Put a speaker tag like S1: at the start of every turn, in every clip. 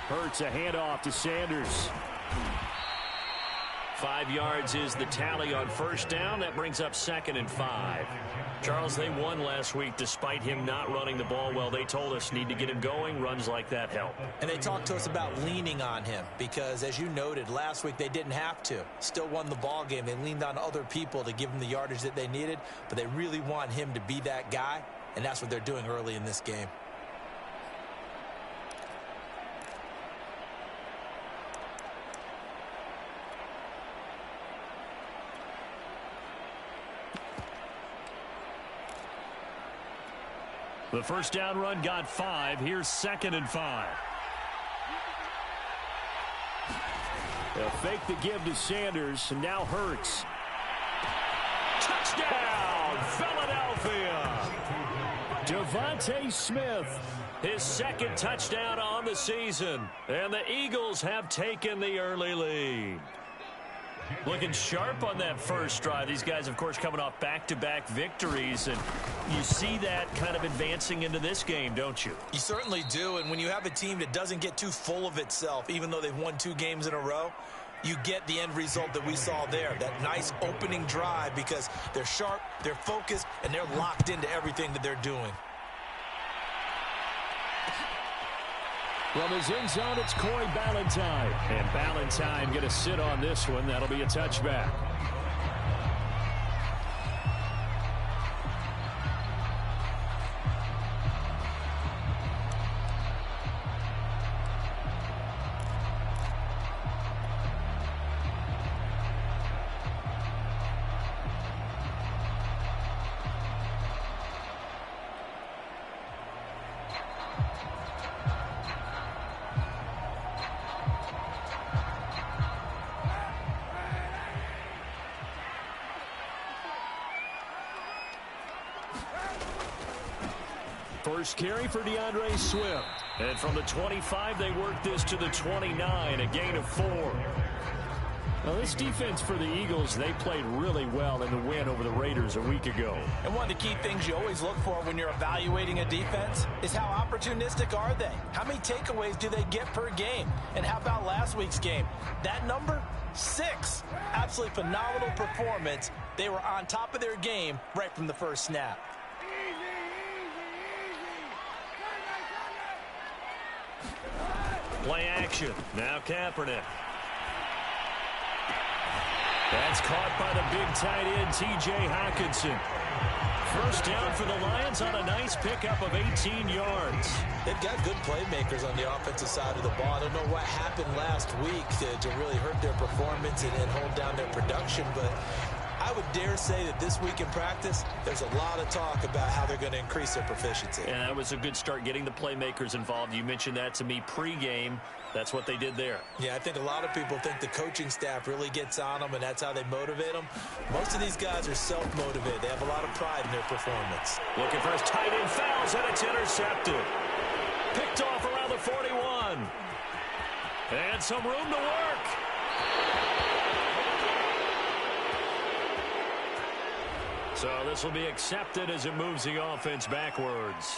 S1: Hurts a handoff to Sanders.
S2: 5 yards is the tally on first down. That brings up 2nd and 5. Charles, they won last week despite him not running the ball well. They told us need to get him going. Runs like that help.
S3: And they talked to us about leaning on him because, as you noted, last week they didn't have to. Still won the ball game. They leaned on other people to give them the yardage that they needed, but they really want him to be that guy, and that's what they're doing early in this game.
S1: The first down run got 5. Here's 2nd and 5. They'll fake the give to Sanders, and now Hurts. Touchdown, Philadelphia! Devontae Smith.
S2: His 2nd touchdown on the season. And the Eagles have taken the early lead. Looking sharp on that first drive. These guys, of course, coming off back-to-back victories, and you see that kind of advancing into this game, don't you?
S3: You certainly do, and when you have a team that doesn't get too full of itself, even though they've won 2 games in a row, you get the end result that we saw there, that nice opening drive, because they're sharp, they're focused, and they're locked into everything that they're doing.
S1: From his end zone, it's Corey Ballantyne. And Ballantyne going to sit on this one. That'll be a touchback. First carry for DeAndre Swift. And from the 25, they work this to the 29, a gain of 4. Now, this defense for the Eagles, they played really well in the win over the Raiders a week ago.
S3: And one of the key things you always look for when you're evaluating a defense is how opportunistic are they? How many takeaways do they get per game? And how about last week's game? That number, 6. Absolutely phenomenal performance. They were on top of their game right from the first snap.
S2: Play action. Now Kaepernick. That's caught by the big tight end, T.J. Hockenson. First down for the Lions on a nice pickup of 18 yards.
S3: They've got good playmakers on the offensive side of the ball. I don't know what happened last week to really hurt their performance and hold down their production, but I would dare say that this week in practice, there's a lot of talk about how they're going to increase their proficiency.
S2: And that was a good start, getting the playmakers involved. You mentioned that to me pregame. That's what they did there.
S3: Yeah, I think a lot of people think the coaching staff really gets on them, and that's how they motivate them. Most of these guys are self-motivated. They have a lot of pride in their performance.
S2: Looking for his tight end, fouls, and it's intercepted. Picked off around the 41. And some room to work. So this will be accepted as it moves the offense backwards.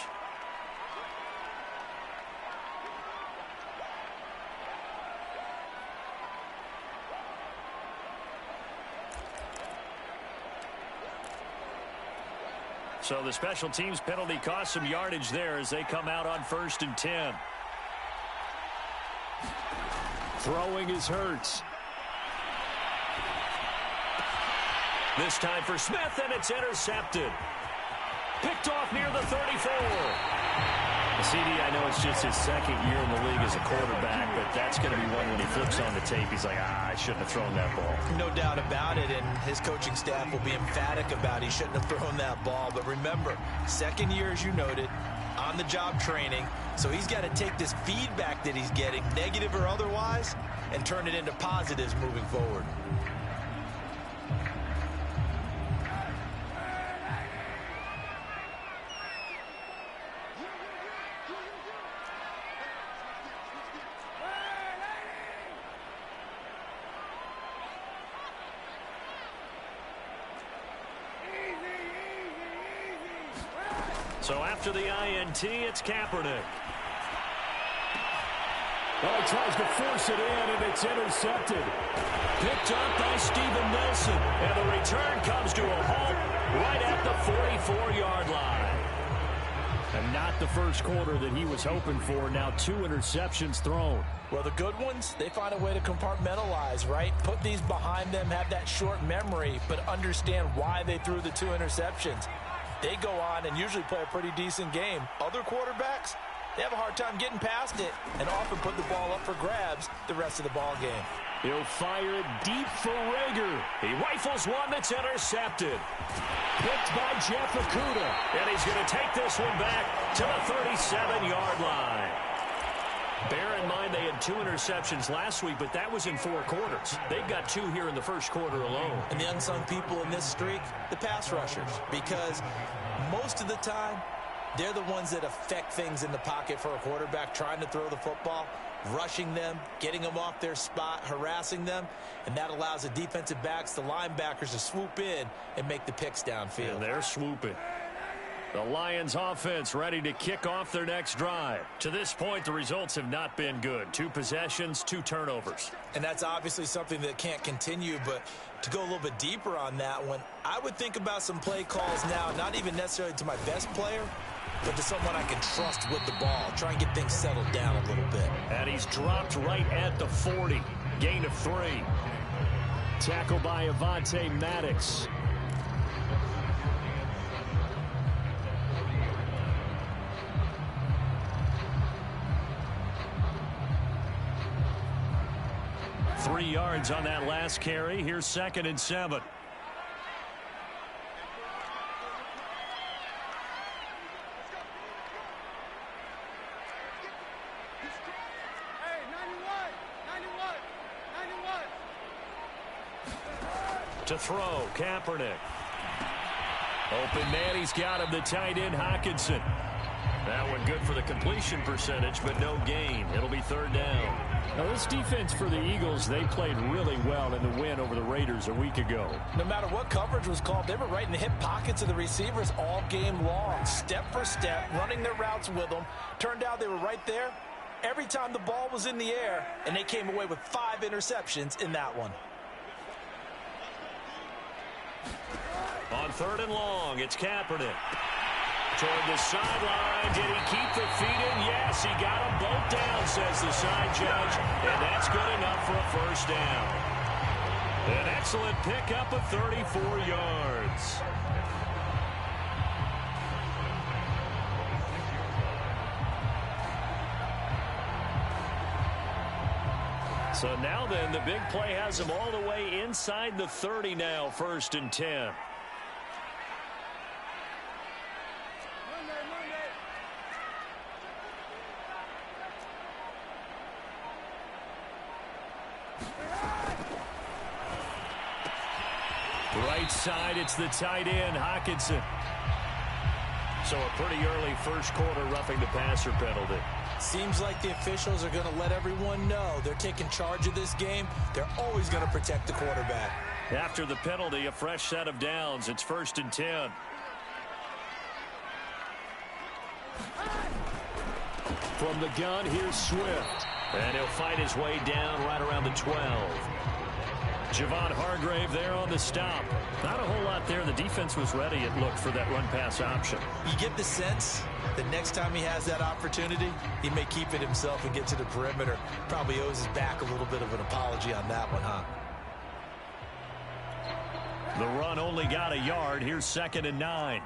S2: So the special teams penalty cost some yardage there as they come out on 1st and 10.
S1: Throwing is Hurts.
S2: This time for Smith, and it's intercepted. Picked off near the 34.
S1: CD, I know it's just his 2nd year in the league as a quarterback, but that's going to be one when he flips on the tape. He's like, I shouldn't have thrown that ball.
S3: No doubt about it, and his coaching staff will be emphatic about he shouldn't have thrown that ball. But remember, 2nd year, as you noted, on-the-job training. So he's got to take this feedback that he's getting, negative or otherwise, and turn it into positives moving forward.
S2: So after the INT, it's Kaepernick.
S1: Well, he tries to force it in, and it's intercepted.
S2: Picked up by Steven Nelson. And the return comes to a halt right at the 44-yard line.
S1: And not the first quarter that he was hoping for. Now 2 interceptions thrown.
S3: Well, the good ones, they find a way to compartmentalize, right? Put these behind them, have that short memory, but understand why they threw the 2 interceptions. They go on and usually play a pretty decent game. Other quarterbacks, they have a hard time getting past it and often put the ball up for grabs the rest of the ball game.
S1: He'll fire it deep for Rager.
S2: He rifles one that's intercepted.
S1: Picked by Jeff Okudah.
S2: And he's going to take this one back to the 37-yard line. Bear in mind they had 2 interceptions last week, but that was in 4 quarters. They've got 2 here in the first quarter alone.
S3: And the unsung people in this streak, the pass rushers, because most of the time, they're the ones that affect things in the pocket for a quarterback trying to throw the football, rushing them, getting them off their spot, harassing them, and that allows the defensive backs, the linebackers to swoop in and make the picks downfield.
S2: And they're swooping. The Lions offense ready to kick off their next drive. To this point, the results have not been good. 2 possessions, 2 turnovers.
S3: And that's obviously something that can't continue, but to go a little bit deeper on that one, I would think about some play calls now, not even necessarily to my best player, but to someone I can trust with the ball. Try and get things settled down a little bit.
S2: And he's dropped right at the 40. Gain of 3.
S1: Tackle by Avonte Maddox.
S2: Three yards on that last carry. Here's 2nd and 7. To throw, Kaepernick. Open man, he's got him, the tight end, Hockenson. That one good for the completion percentage, but no gain. It'll be 3rd down.
S1: Now, this defense for the Eagles, they played really well in the win over the Raiders a week ago.
S3: No matter what coverage was called, they were right in the hip pockets of the receivers all game long, step for step, running their routes with them. Turned out they were right there every time the ball was in the air, and they came away with 5 interceptions in that one.
S2: On 3rd and long, it's Kaepernick. Toward the sideline. Did he keep the feet in? Yes, he got them both down, says the side judge. And that's good enough for a 1st down. An excellent pickup of 34 yards. So now then, the big play has him all the way inside the 30 now, 1st and 10. Right side, it's the tight end, Hockenson. So a pretty early first quarter roughing the passer penalty.
S3: Seems like the officials are going to let everyone know they're taking charge of this game. They're always going to protect the quarterback.
S2: After the penalty, a fresh set of downs. It's 1st and 10.
S1: From the gun, here's Swift.
S2: And he'll fight his way down right around the 12. Javon Hargrave there on the stop. Not a whole lot there. The defense was ready, it looked, for that run-pass option.
S3: You get the sense that next time he has that opportunity, he may keep it himself and get to the perimeter. Probably owes his back a little bit of an apology on that one, huh?
S2: The run only got a yard. Here's 2nd and 9.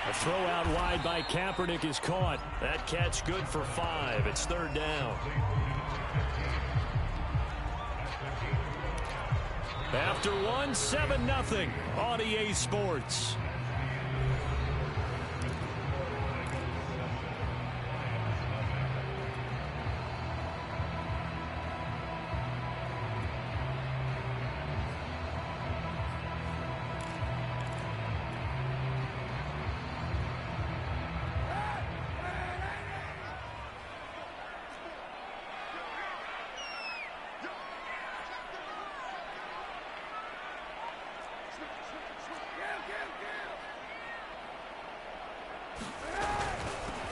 S2: A throw out wide by Kaepernick is caught. That catch good for 5. It's 3rd down. After one, 7-0 on EA Sports.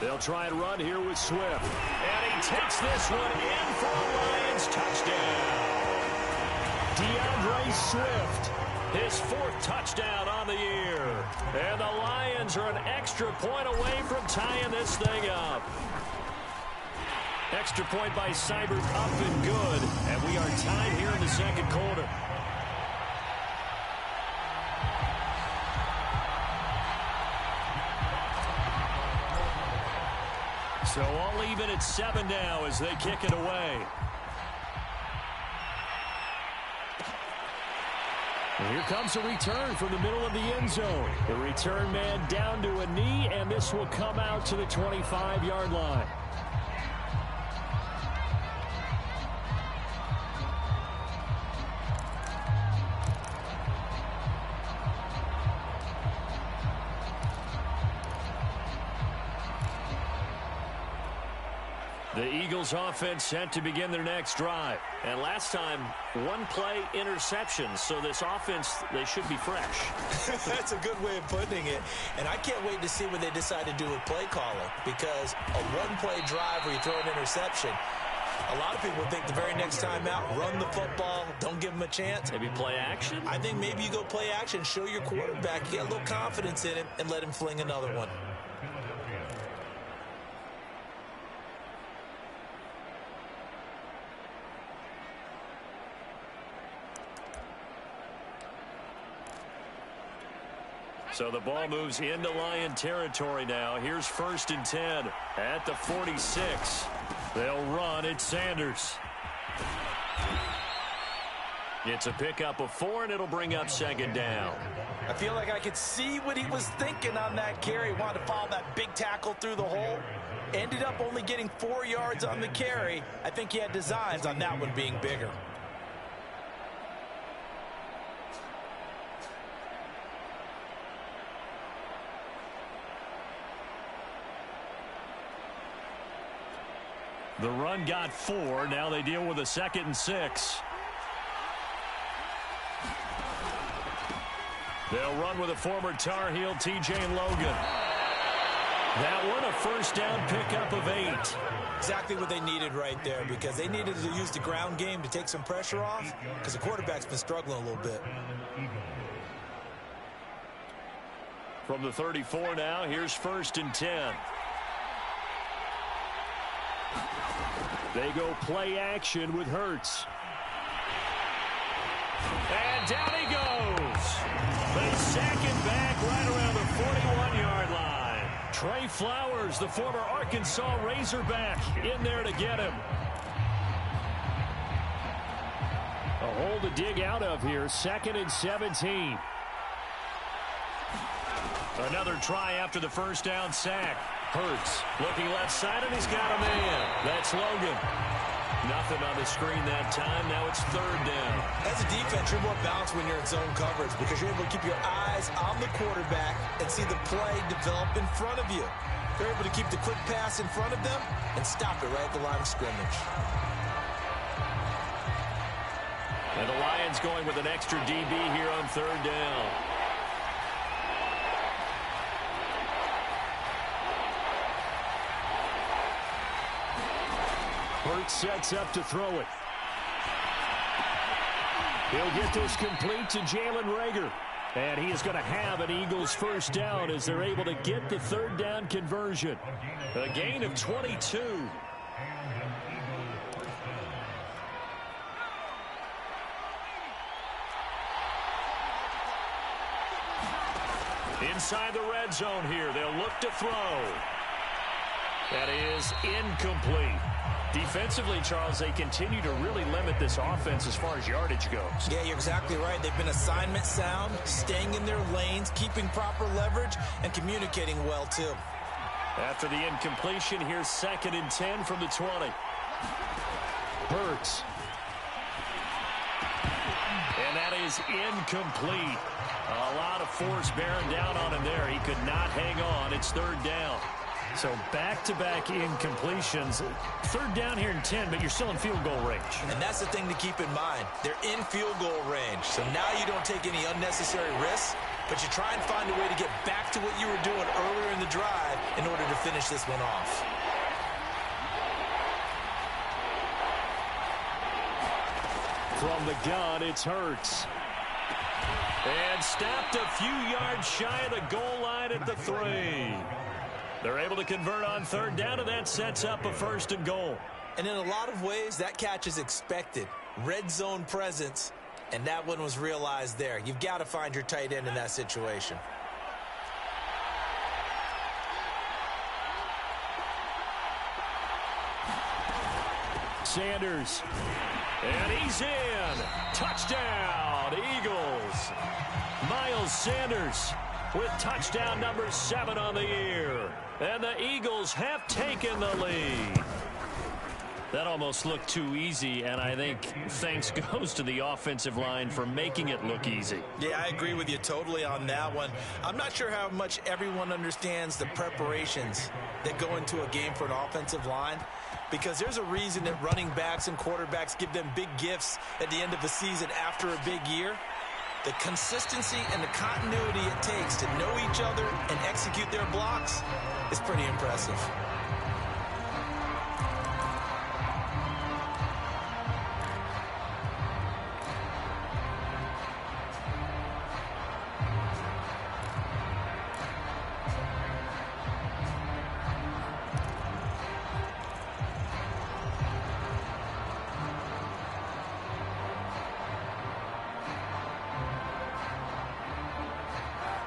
S1: They'll try and run here with Swift. And he takes this one in for a Lions touchdown. DeAndre Swift, his 4th touchdown on the year. And the Lions are an extra point away from tying this thing up. Extra point by Seibert up and good. And we are tied here in the second quarter. So all even at 7 now as they kick it away. And here comes a return from the middle of the end zone. The return man down to a knee, and this will come out to the 25-yard line. The Eagles offense set to begin their next drive. And last time, 1-play interception. So this offense, they should be fresh.
S3: That's a good way of putting it. And I can't wait to see what they decide to do with play calling. Because a 1-play drive where you throw an interception, a lot of people think the very next time out, run the football, don't give them a chance.
S1: Maybe play action?
S3: I think maybe you go play action, show your quarterback, get a little confidence in him, and let him fling another one.
S1: So the ball moves into Lion territory now. Here's 1st and 10 at the 46. They'll run. It's Sanders. It's a pickup of 4, and it'll bring up 2nd down.
S3: I feel like I could see what he was thinking on that carry. Wanted to follow that big tackle through the hole. Ended up only getting 4 yards on the carry. I think he had designs on that one being bigger.
S1: The run got 4. Now they deal with a 2nd and 6. They'll run with a former Tar Heel, T.J. Logan. That one a 1st down pickup of 8.
S3: Exactly what they needed right there, because they needed to use the ground game to take some pressure off, because the quarterback's been struggling a little bit.
S1: From the 34 now, here's 1st and 10. They go play action with Hurts. And down he goes. They sack him back right around the 41-yard line. Trey Flowers, the former Arkansas Razorback, in there to get him. A hole to dig out of here. 2nd and 17. Another try after the 1st down sack. Hurts looking left side, and he's got a man. That's Logan. Nothing on the screen that time. Now it's 3rd down.
S3: As a defense, you're more balanced when you're in zone coverage because you're able to keep your eyes on the quarterback and see the play develop in front of you. They're able to keep the quick pass in front of them and stop it right at the line of scrimmage.
S1: And the Lions going with an extra DB here on 3rd down. Hurts sets up to throw it. He'll get this complete to Jalen Reagor. And he is going to have an Eagles 1st down as they're able to get the 3rd down conversion. A gain of 22. Inside the red zone here. They'll look to throw. That is incomplete. Defensively, Charles, they continue to really limit this offense as far as yardage goes.
S3: Yeah, you're exactly right. They've been assignment sound, staying in their lanes, keeping proper leverage, and communicating well, too.
S1: After the incompletion, here's 2nd and 10 from the 20. Hurts. And that is incomplete. A lot of force bearing down on him there. He could not hang on. It's 3rd down. So back-to-back incompletions. 3rd down here in 10, but you're still in field goal range.
S3: And that's the thing to keep in mind. They're in field goal range. So now you don't take any unnecessary risks but you try and find a way to get back to what you were doing earlier in the drive in order to finish this one off.
S1: From the gun, it's Hurts. And stopped a few yards shy of the goal line at the 3. They're able to convert on third down, and that sets up a 1st and goal.
S3: And in a lot of ways, that catch is expected. Red zone presence, and that one was realized there. You've got to find your tight end in that situation.
S1: Sanders. And he's in. Touchdown, Eagles. Miles Sanders with touchdown number 7 on the year. And the Eagles have taken the lead. That almost looked too easy, and I think thanks goes to the offensive line for making it look easy.
S3: Yeah, I agree with you totally on that one. I'm not sure how much everyone understands the preparations that go into a game for an offensive line, because there's a reason that running backs and quarterbacks give them big gifts at the end of the season after a big year. The consistency and the continuity it takes to know each other and execute their blocks is pretty impressive.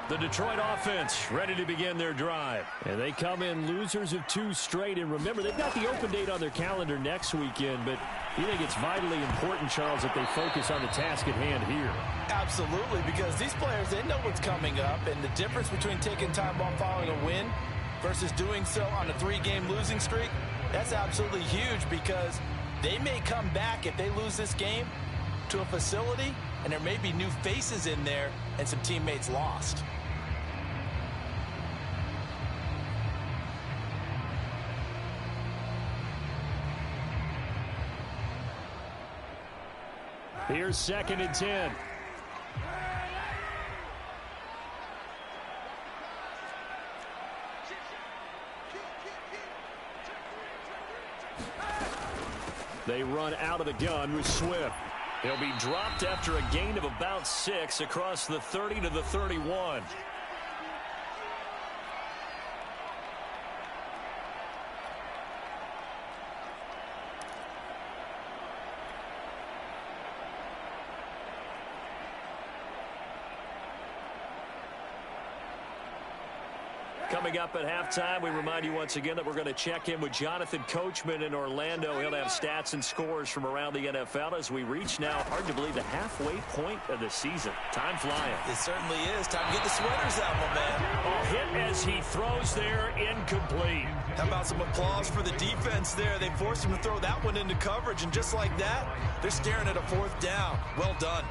S1: The Detroit offense ready to begin their drive. And they come in losers of 2 straight. And remember, they've got the open date on their calendar next weekend. But you think it's vitally important, Charles, that they focus on the task at hand here?
S3: Absolutely, because these players, they know what's coming up. And the difference between taking time off following a win versus doing so on a 3-game losing streak, that's absolutely huge, because they may come back if they lose this game to a facility, and there may be new faces in there and some teammates lost.
S1: Here's 2nd and 10. They run out of the gun with Swift. He'll be dropped after a gain of about 6 across the 30 to the 31. Coming up at halftime, we remind you once again that we're going to check in with Jonathan Coachman in Orlando. He'll have stats and scores from around the NFL as we reach now, hard to believe, the halfway point of the season. Time flying.
S3: It certainly is. Time to get the sweaters out, my man.
S1: A hit as he throws there, incomplete.
S3: How about some applause for the defense there? They forced him to throw that one into coverage, and just like that, they're staring at a 4th down. Well done.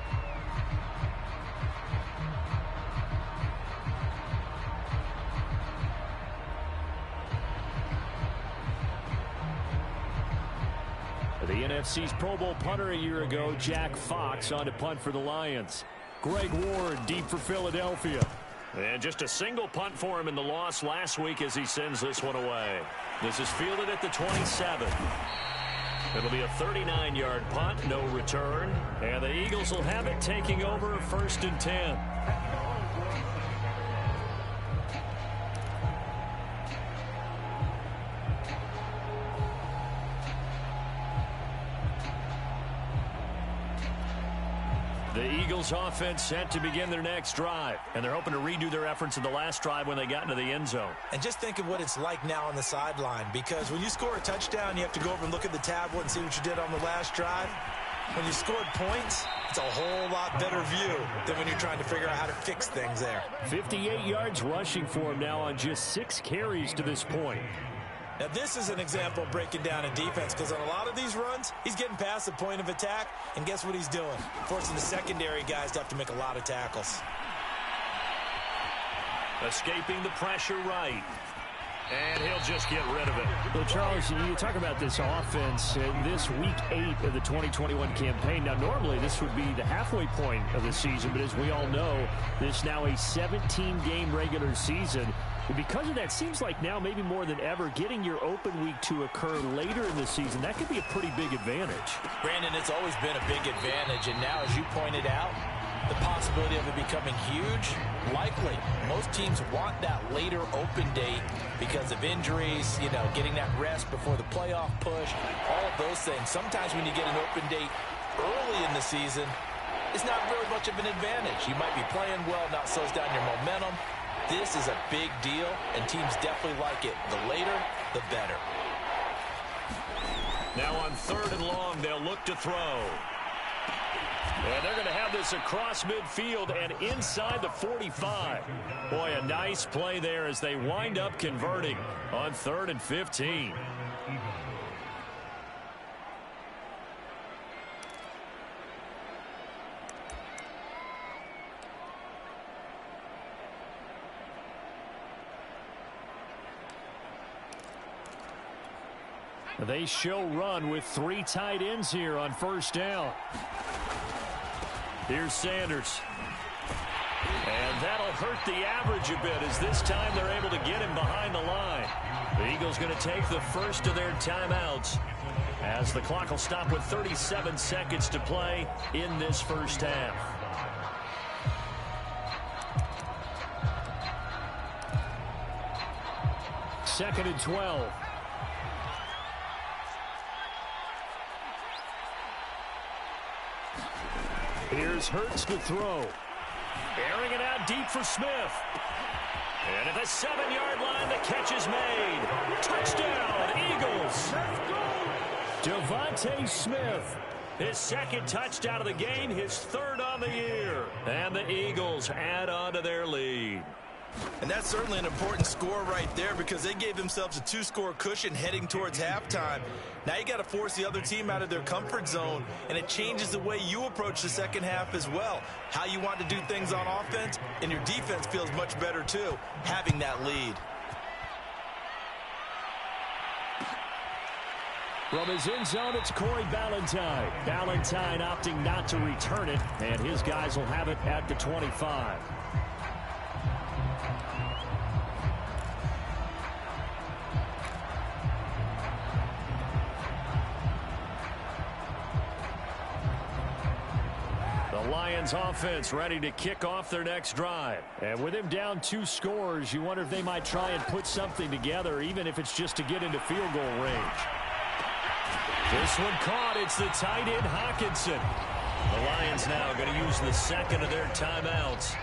S1: The NFC's Pro Bowl punter a year ago, Jack Fox, on to punt for the Lions. Greg Ward deep for Philadelphia. And just a single punt for him in the loss last week as he sends this one away. This is fielded at the 27. It'll be a 39-yard punt, no return. And the Eagles will have it, taking over 1st and 10. The Eagles offense set to begin their next drive, and they're hoping to redo their efforts in the last drive when they got into the end zone.
S3: And just think of what it's like now on the sideline, because when you score a touchdown, you have to go over and look at the tablet and see what you did on the last drive. When you scored points, it's a whole lot better view than when you're trying to figure out how to fix things there.
S1: 58 yards rushing for him now on just 6 carries to this point.
S3: Now, this is an example of breaking down a defense, because on a lot of these runs, he's getting past the point of attack, and guess what he's doing? Forcing the secondary guys to have to make a lot of tackles.
S1: Escaping the pressure right.
S2: And he'll just get rid of it.
S1: Well, Charles, you talk about this offense in this Week 8 of the 2021 campaign. Now, normally this would be the halfway point of the season, but as we all know, this is now a 17-game regular season. And because of that, seems like now maybe more than ever, getting your open week to occur later in the season, that could be a pretty big advantage.
S3: Brandon, it's always been a big advantage, and now, as you pointed out, the possibility of it becoming huge, likely. Most teams want that later open date because of injuries, you know, getting that rest before the playoff push, all of those things. Sometimes when you get an open date early in the season, it's not really much of an advantage. You might be playing well, not slows down your momentum. This is a big deal, and teams definitely like it. The later, the better.
S2: Now on 3rd and long, they'll look to throw. And they're going to have this across midfield and inside the 45. Boy, a nice play there as they wind up converting on 3rd and 15.
S1: They show run with 3 tight ends here on 1st down.
S2: Here's Sanders. And that'll hurt the average a bit as this time they're able to get him behind the line. The Eagles going to take the first of their timeouts as the clock will stop with 37 seconds to play in this first half.
S1: Second and 12. Here's Hurts to throw.
S2: Airing it out deep for Smith. And at the 7-yard line, the catch is made. Touchdown, Eagles.
S1: Devontae Smith.
S2: His 2nd touchdown of the game, his 3rd on the year. And the Eagles add on to their lead.
S3: And that's certainly an important score right there because they gave themselves a 2-score cushion heading towards halftime. Now you got to force the other team out of their comfort zone, and it changes the way you approach the second half as well. How you want to do things on offense, and your defense feels much better too, having that lead.
S1: From his end zone, it's Corey Ballantyne. Ballantyne opting not to return it, and his guys will have it at the 25. Lions offense ready to kick off their next drive. And with him down 2 scores, you wonder if they might try and put something together, even if it's just to get into field goal range. This one caught. It's the tight end, Hawkinson. The Lions now going to use the 2nd of their timeouts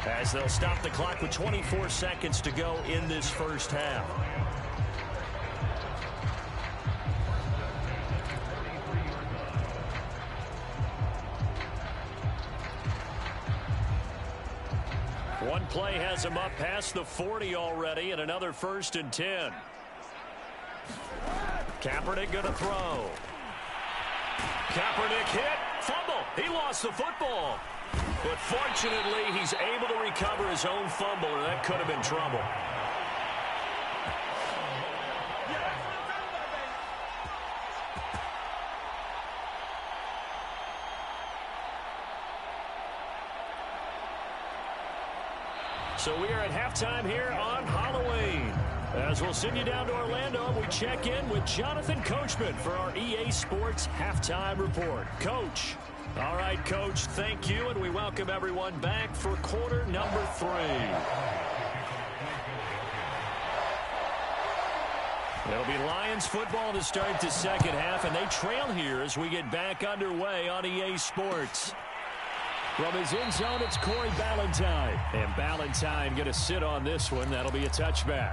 S1: as they'll stop the clock with 24 seconds to go in this first half. One play has him up past the 40 already, and another 1st and 10. Kaepernick going to throw. Kaepernick hit. Fumble. He lost the football. But fortunately, he's able to recover his own fumble, and that could have been trouble. So we are at halftime here on Halloween. As we'll send you down to Orlando, and we check in with Jonathan Coachman for our EA Sports Halftime Report. Coach. All right, Coach, thank you, and we welcome everyone back for quarter number 3. It'll be Lions football to start the second half, and they trail here as we get back underway on EA Sports. From his end zone, it's Corey Ballantyne. And Ballantyne going to sit on this one. That'll be a touchback.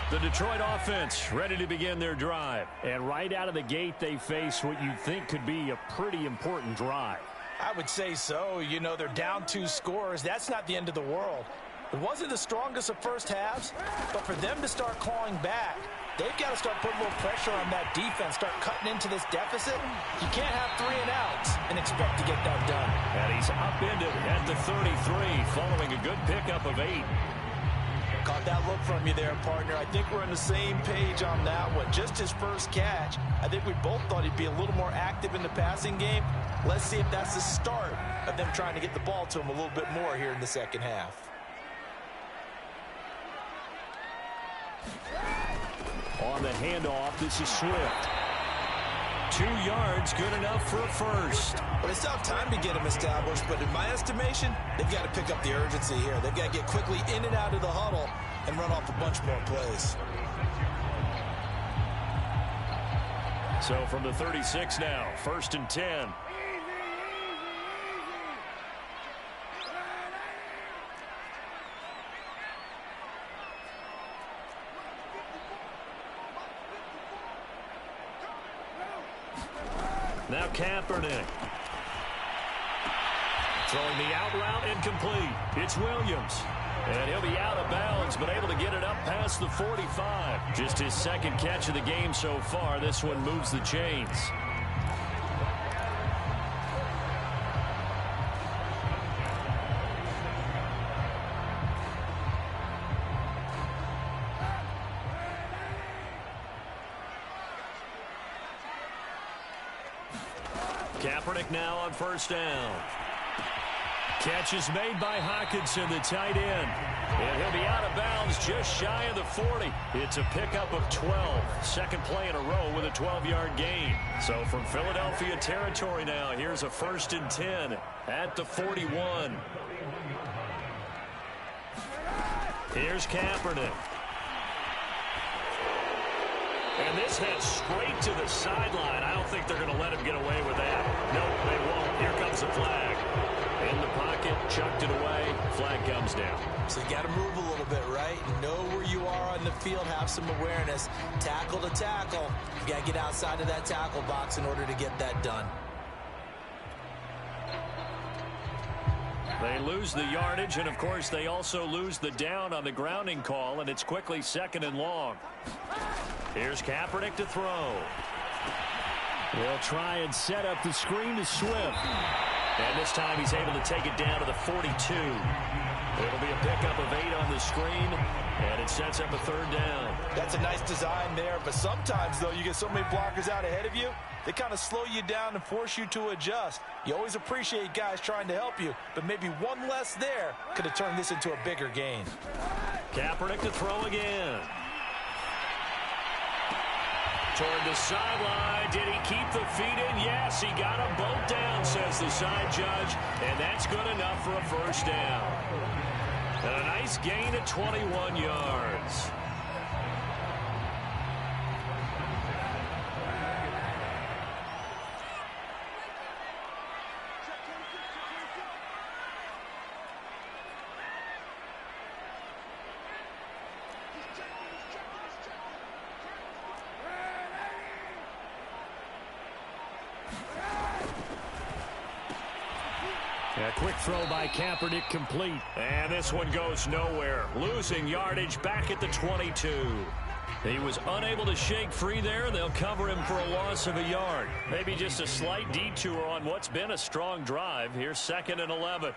S1: The Detroit offense ready to begin their drive. And right out of the gate, they face what you think could be a pretty important drive.
S3: I would say so. You know, they're down 2 scores. That's not the end of the world. It wasn't the strongest of first halves, but for them to start clawing back, they've got to start putting a little pressure on that defense, start cutting into this deficit. You can't have 3 and outs and expect to get that done.
S2: And he's upended at the 33 following a good pickup of 8.
S3: Caught that look from you there, partner. I think we're on the same page on that one. Just his first catch, I think we both thought he'd be a little more active in the passing game. Let's see if that's the start of them trying to get the ball to him a little bit more here in the second half.
S2: On the handoff, this is Swift. 2 yards, good enough for a first.
S3: But it's not time to get him established, but in my estimation, they've got to pick up the urgency here. They've got to get quickly in and out of the huddle and run off a bunch more plays.
S2: So from the 36 now, 1st and 10. Now Kaepernick. Throwing the out route incomplete. It's Williams. And he'll be out of bounds, but able to get it up past the 45. Just his second catch of the game so far. This one moves the chains. Kaepernick now on first down. Catch is made by Hockenson, the tight end. And he'll be out of bounds just shy of the 40. It's a pickup of 12. Second play in a row with a 12-yard gain. So from Philadelphia territory now, here's a 1st and 10 at the 41. Here's Kaepernick. And this heads straight to the sideline. I don't think they're going to let him get away with that. Nope, they won't. Here comes the flag. In the pocket, chucked it away. Flag comes down.
S3: So you got to move a little bit, right? Know where you are on the field, have some awareness. Tackle to tackle. You got to get outside of that tackle box in order to get that done.
S2: They lose the yardage, and of course they also lose the down on the grounding call, and it's quickly 2nd and long. Here's Kaepernick to throw. He'll try and set up the screen to Swift. And this time he's able to take it down to the 42. It'll be a pickup of 8 on the screen, and it sets up a 3rd down.
S3: That's a nice design there, but sometimes, though, you get so many blockers out ahead of you, they kind of slow you down and force you to adjust. You always appreciate guys trying to help you, but maybe one less there could have turned this into a bigger gain.
S2: Kaepernick to throw again. Toward the sideline. Did he keep the feet in? Yes, he got them both down, says the side judge, and that's good enough for a 1st down. And a nice gain at 21 yards. A quick throw by Kaepernick complete. And this one goes nowhere. Losing yardage back at the 22. He was unable to shake free there. They'll cover him for a loss of a yard. Maybe just a slight detour on what's been a strong drive. Here's 2nd and 11.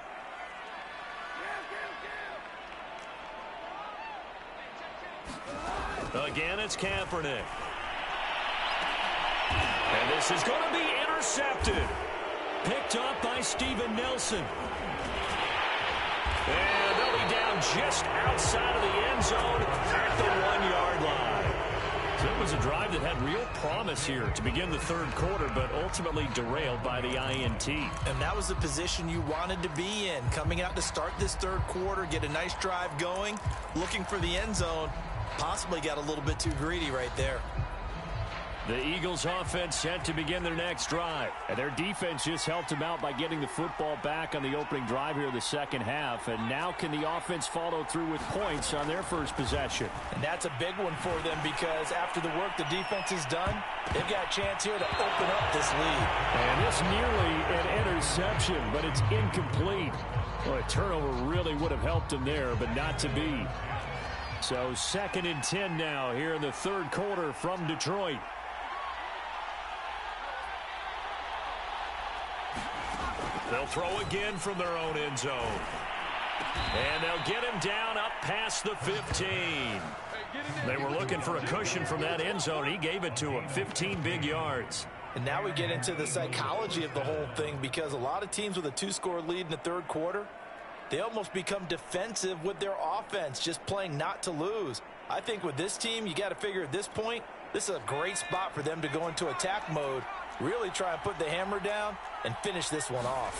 S2: Again, it's Kaepernick. And this is going to be intercepted. Picked up by Steven Nelson. And they'll be down just outside of the end zone at the 1-yard line. So it was a drive that had real promise here to begin the 3rd quarter, but ultimately derailed by the INT.
S3: And that was the position you wanted to be in. Coming out to start this 3rd quarter, get a nice drive going, looking for the end zone. Possibly got a little bit too greedy right there.
S2: The Eagles offense set to begin their next drive. And their defense just helped them out by getting the football back on the opening drive here in the second half. And now can the offense follow through with points on their first possession?
S3: And that's a big one for them because after the work the defense has done, they've got a chance here to open up this lead.
S2: And this nearly an interception, but it's incomplete.
S1: Well, a turnover really would have helped him there, but not to be. So 2nd and 10 now here in the third quarter from Detroit.
S2: They'll throw again from their own end zone. And they'll get him down up past the 15. They were looking for a cushion from that end zone. He gave it to him, 15 big yards.
S3: And now we get into the psychology of the whole thing, because a lot of teams with a 2-score lead in the third quarter, they almost become defensive with their offense, just playing not to lose. I think with this team, you got to figure at this point, this is a great spot for them to go into attack mode, really try and put the hammer down and finish this one off.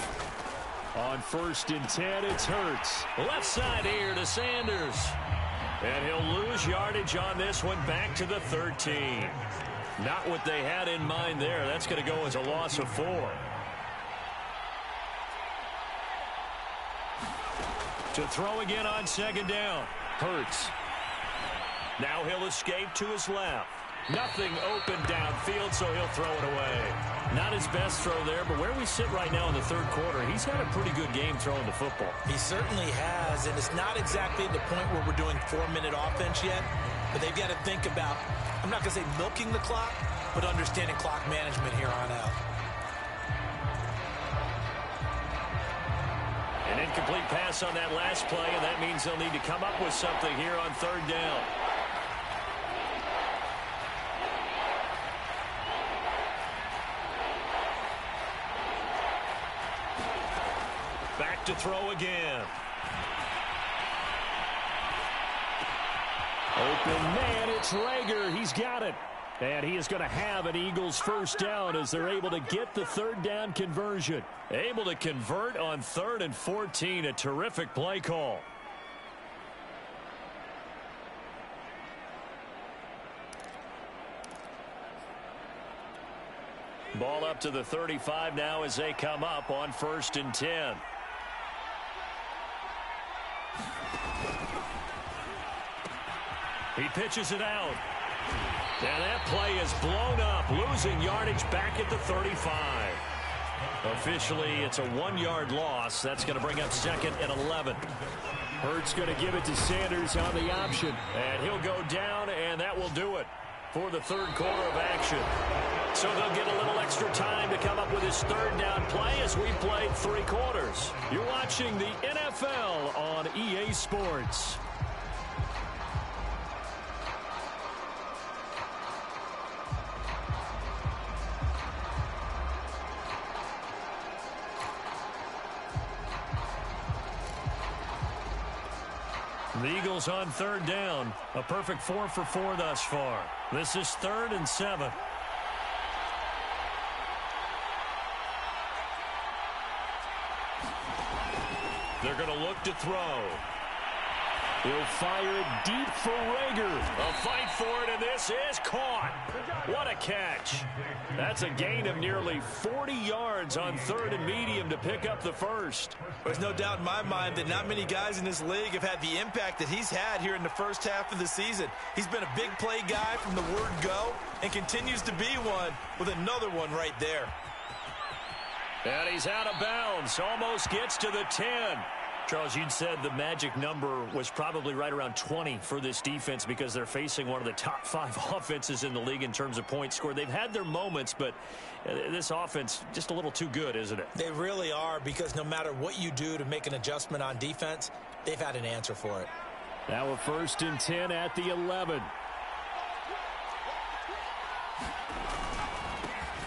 S1: On 1st and 10, it's Hurts.
S2: Left side here to Sanders. And he'll lose yardage on this one, back to the 13. Not what they had in mind there. That's going to go as a loss of 4. To throw again on 2nd down. Hurts. Now he'll escape to his left. Nothing open downfield, so he'll throw it away. Not his best throw there, but where we sit right now in the third quarter, he's had a pretty good game throwing the football.
S3: He certainly has, and it's not exactly the point where we're doing 4-minute offense yet, but they've got to think about, I'm not going to say milking the clock, but understanding clock management here on out.
S2: An incomplete pass on that last play, and that means they'll need to come up with something here on 3rd down. Back to throw again.
S1: Open man, it's Rager. He's got it. And he is going to have an Eagles first down as they're able to get the 3rd down conversion.
S2: Able to convert on 3rd and 14. A terrific play call. Ball up to the 35 now as they come up on 1st and 10. He pitches it out. And that play is blown up, losing yardage back at the 35. Officially, it's a 1-yard loss. That's going to bring up 2nd and 11.
S1: Hurts going to give it to Sanders on the option.
S2: And he'll go down, and that will do it for the third quarter of action. So they'll get a little extra time to come up with his 3rd down play as we played 3 quarters.
S1: You're watching the NFL on EA Sports.
S2: The Eagles on 3rd down. A perfect 4 for 4 thus far. This is 3rd and 7. They're going to look to throw.
S1: He'll fire it deep for Rager.
S2: A fight for it, and this is caught. What a catch. That's a gain of nearly 40 yards on 3rd and medium to pick up the first.
S3: There's no doubt in my mind that not many guys in this league have had the impact that he's had here in the first half of the season. He's been a big play guy from the word go and continues to be one with another one right there.
S2: And he's out of bounds. Almost gets to the 10. Charles, you'd said the magic number was probably right around 20 for this defense because they're facing one of the top 5 offenses in the league in terms of points scored. They've had their moments, but this offense just a little too good, isn't it?
S3: They really are, because no matter what you do to make an adjustment on defense, they've had an answer for it.
S1: Now a 1st and 10 at the 11.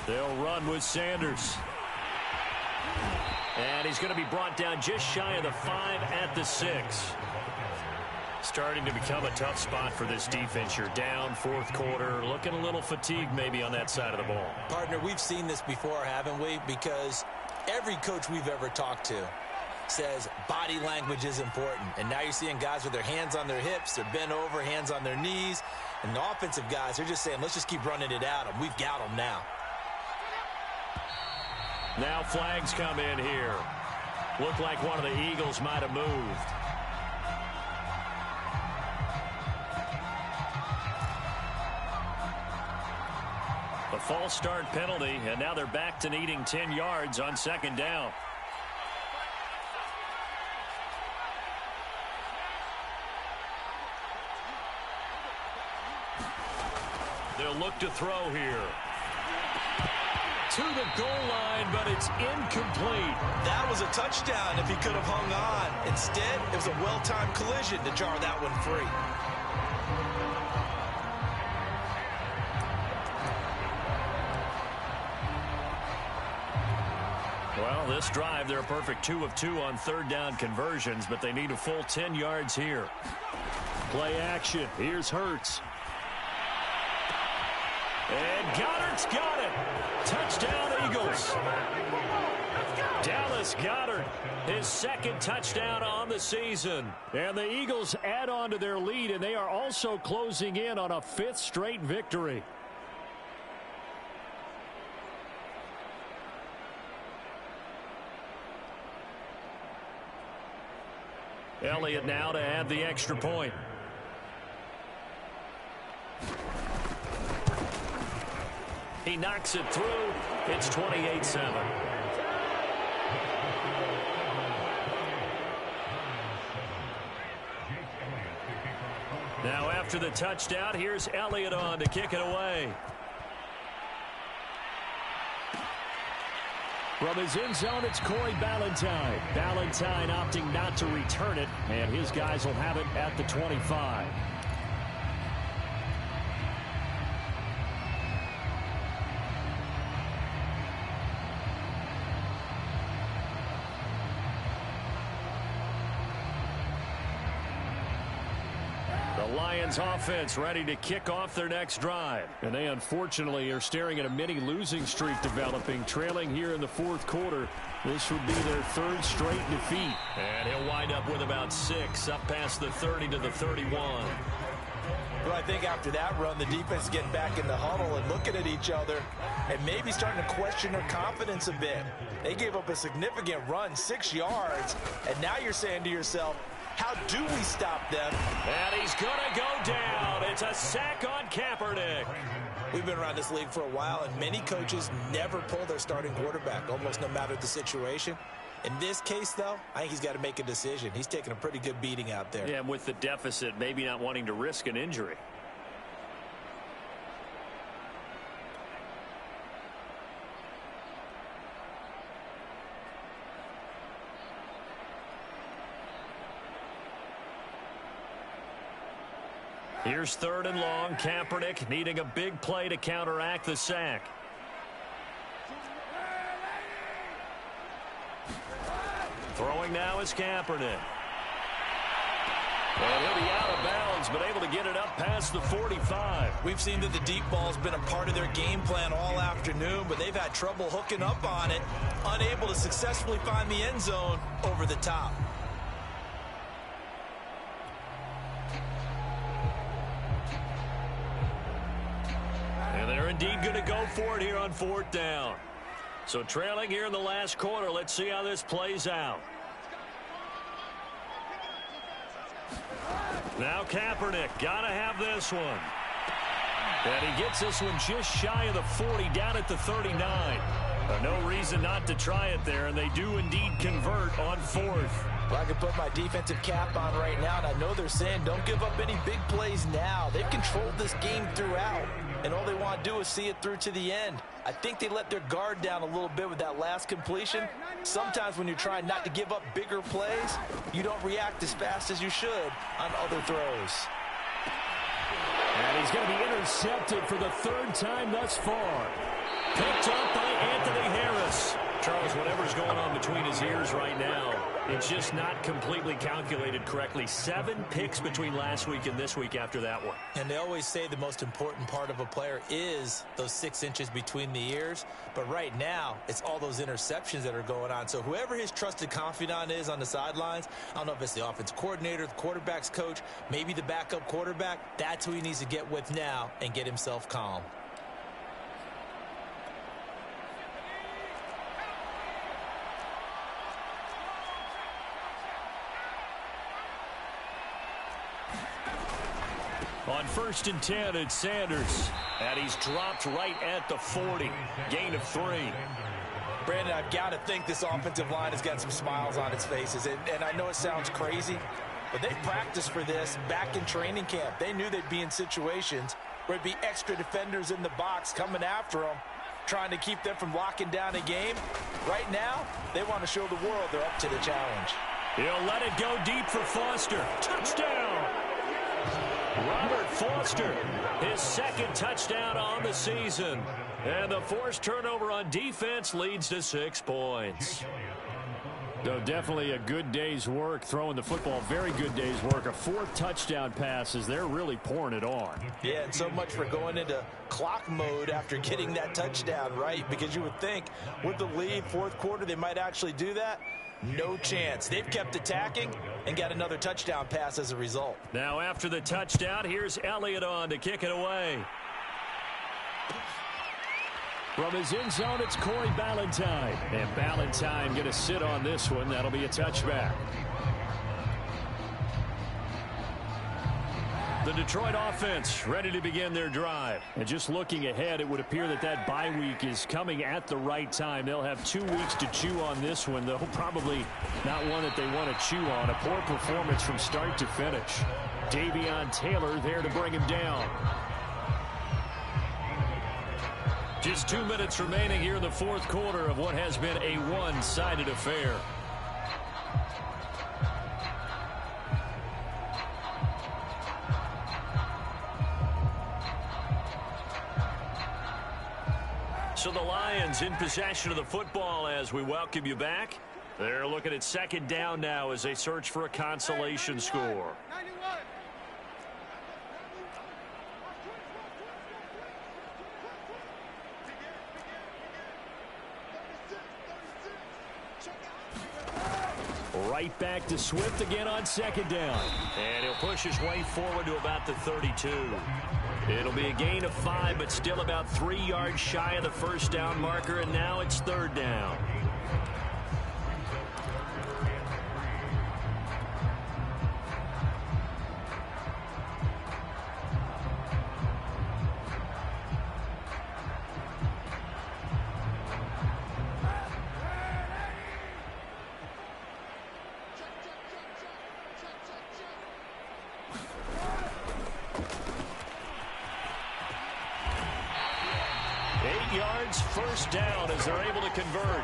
S2: They'll run with Sanders. And he's going to be brought down just shy of the 5 at the 6. Starting to become a tough spot for this defense. You're down 4th quarter, looking a little fatigued maybe on that side of the ball.
S3: Partner, we've seen this before, haven't we? Because every coach we've ever talked to says body language is important. And now you're seeing guys with their hands on their hips, they're bent over, hands on their knees. And the offensive guys, they're just saying, let's just keep running it at them. We've got them now.
S2: Now flags come in here. Looked like one of the Eagles might have moved. A false start penalty, and now they're back to needing 10 yards on 2nd down. They'll look to throw here. To the goal line, but it's incomplete.
S3: That was a touchdown if he could have hung on. Instead, it was a well-timed collision to jar that one free.
S2: Well, this drive, they're a perfect 2 of 2 on third down conversions, but they need a full 10 yards here.
S1: Play action. Here's Hurts.
S2: And Goddard's got it. Touchdown, Eagles. Dallas Goedert, his second touchdown on the season.
S1: And the Eagles add on to their lead, and they are also closing in on a 5th straight victory.
S2: Elliott now to add the extra point. He knocks it through. It's 28-7. Now after the touchdown, here's Elliott on to kick it away.
S1: From his end zone, it's Corey Ballantyne. Ballantyne opting not to return it, and his guys will have it at the 25.
S2: Lions offense ready to kick off their next drive.
S1: And they unfortunately are staring at a mini losing streak developing, trailing here in the 4th quarter. This would be their 3rd straight defeat.
S2: And he'll wind up with about 6 up past the 30 to the 31.
S3: Well, I think after that run, the defense is getting back in the huddle and looking at each other and maybe starting to question their confidence a bit. They gave up a significant run, 6 yards, and now you're saying to yourself, how do we stop them?
S2: And he's going to go down. It's a sack on Kaepernick.
S3: We've been around this league for a while, and many coaches never pull their starting quarterback, almost no matter the situation. In this case, though, I think he's got to make a decision. He's taking a pretty good beating out there.
S2: Yeah, with the deficit, maybe not wanting to risk an injury. Here's 3rd and long. Kaepernick needing a big play to counteract the sack. Throwing now is Kaepernick. And he'll be out of bounds, but able to get it up past the 45.
S3: We've seen that the deep ball's been a part of their game plan all afternoon, but they've had trouble hooking up on it, unable to successfully find the end zone over the top.
S2: And they're indeed going to go for it here on 4th down. So trailing here in the last quarter, let's see how this plays out. Now Kaepernick, gotta have this one. And he gets this one just shy of the 40, down at the 39. No reason not to try it there, and they do indeed convert on 4th.
S3: Well, I can put my defensive cap on right now, and I know they're saying don't give up any big plays now. They've controlled this game throughout, and all they want to do is see it through to the end. I think they let their guard down a little bit with that last completion. Sometimes when you're trying not to give up bigger plays, you don't react as fast as you should on other throws.
S1: And he's going to be intercepted for the 3rd time thus far. Picked up by Anthony Harris.
S2: Charles, whatever's going on between his ears right now, it's just not completely calculated correctly. 7 picks between last week and this week after that one.
S3: And they always say the most important part of a player is those 6 inches between the ears. But right now, it's all those interceptions that are going on. So whoever his trusted confidant is on the sidelines, I don't know if it's the offense coordinator, the quarterback's coach, maybe the backup quarterback, that's who he needs to get with now and get himself calm.
S2: On 1st and 10, it's Sanders. And he's dropped right at the 40. Gain of 3.
S3: Brandon, I've got to think this offensive line has got some smiles on its faces. And I know it sounds crazy, but they practiced for this back in training camp. They knew they'd be in situations where there'd be extra defenders in the box coming after them, trying to keep them from locking down a game. Right now, they want to show the world they're up to the challenge.
S2: He'll let it go deep for Foster. Touchdown! Robert Foster, his second touchdown on the season. And the forced turnover on defense leads to 6 points.
S1: So definitely a good day's work throwing the football. Very good day's work. A 4th touchdown pass as they're really pouring it on.
S3: Yeah, and so much for going into clock mode after getting that touchdown, right? Because you would think with the lead, 4th quarter, they might actually do that. No chance. They've kept attacking and got another touchdown pass as a result.
S2: Now after the touchdown, here's Elliott on to kick it away.
S1: From his end zone, it's Corey Ballantyne. And Ballantyne going to sit on this one. That'll be a touchback.
S2: The Detroit offense ready to begin their drive.
S1: And just looking ahead, it would appear that that bye week is coming at the right time. They'll have 2 weeks to chew on this one, though probably not one that they want to chew on. A poor performance from start to finish. Davion Taylor there to bring him down.
S2: Just 2 minutes remaining here in the 4th quarter of what has been a one-sided affair. So the Lions in possession of the football as we welcome you back. They're looking at 2nd down now as they search for a consolation score.
S1: Right back to Swift again on 2nd down.
S2: And he'll push his way forward to about the 32. It'll be a gain of 5, but still about 3 yards shy of the 1st down marker, and now it's 3rd down. Yards, 1st down as they're able to convert.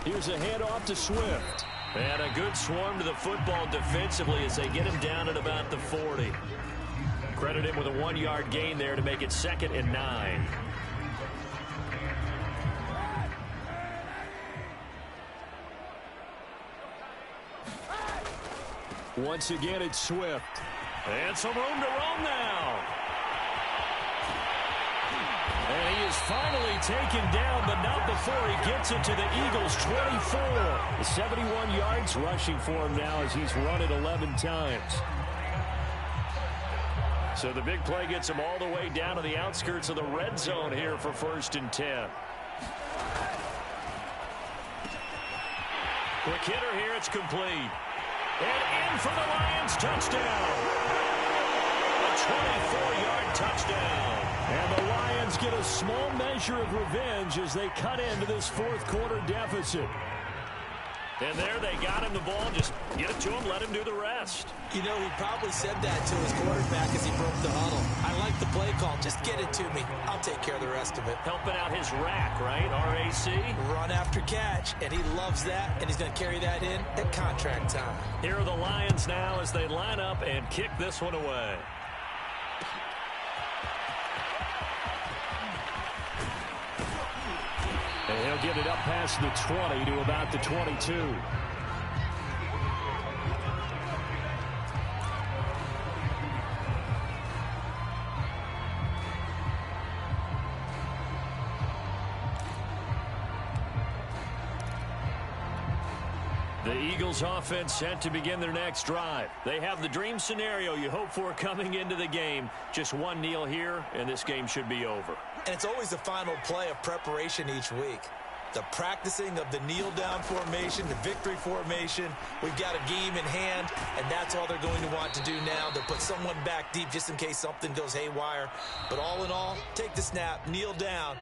S1: Here's a handoff to Swift.
S2: And a good swarm to the football defensively as they get him down at about the 40. Credit him with a 1-yard gain there to make it 2nd and 9.
S1: Once again, it's Swift.
S2: And some room to roam now.
S1: And he is finally taken down, but not before he gets it to the Eagles' 24. 71 yards rushing for him now as he's run it 11 times.
S2: So the big play gets him all the way down to the outskirts of the red zone here for 1st and 10. Quick hitter here, it's complete. And in for the Lions, touchdown. A 24-yard touchdown.
S1: And the Lions get a small measure of revenge as they cut into this 4th quarter deficit.
S2: And there they got him the ball. Just get it to him, let him do the rest.
S3: You know, he probably said that to his quarterback as he broke the huddle. I like the play call. Just get it to me. I'll take care of the rest of it.
S2: Helping out his rack, right? RAC.
S3: Run after catch. And he loves that. And he's going to carry that in at contract time.
S2: Here are the Lions now as they line up and kick this one away.
S1: And he'll get it up past the 20 to about the 22.
S2: The Eagles offense set to begin their next drive. They have the dream scenario you hope for coming into the game. Just one kneel here, and this game should be over.
S3: And it's always the final play of preparation each week. the practicing of the kneel-down formation, the victory formation. We've got a game in hand, and that's all they're going to want to do now. They'll put someone back deep just in case something goes haywire. But all in all, take the snap, kneel down.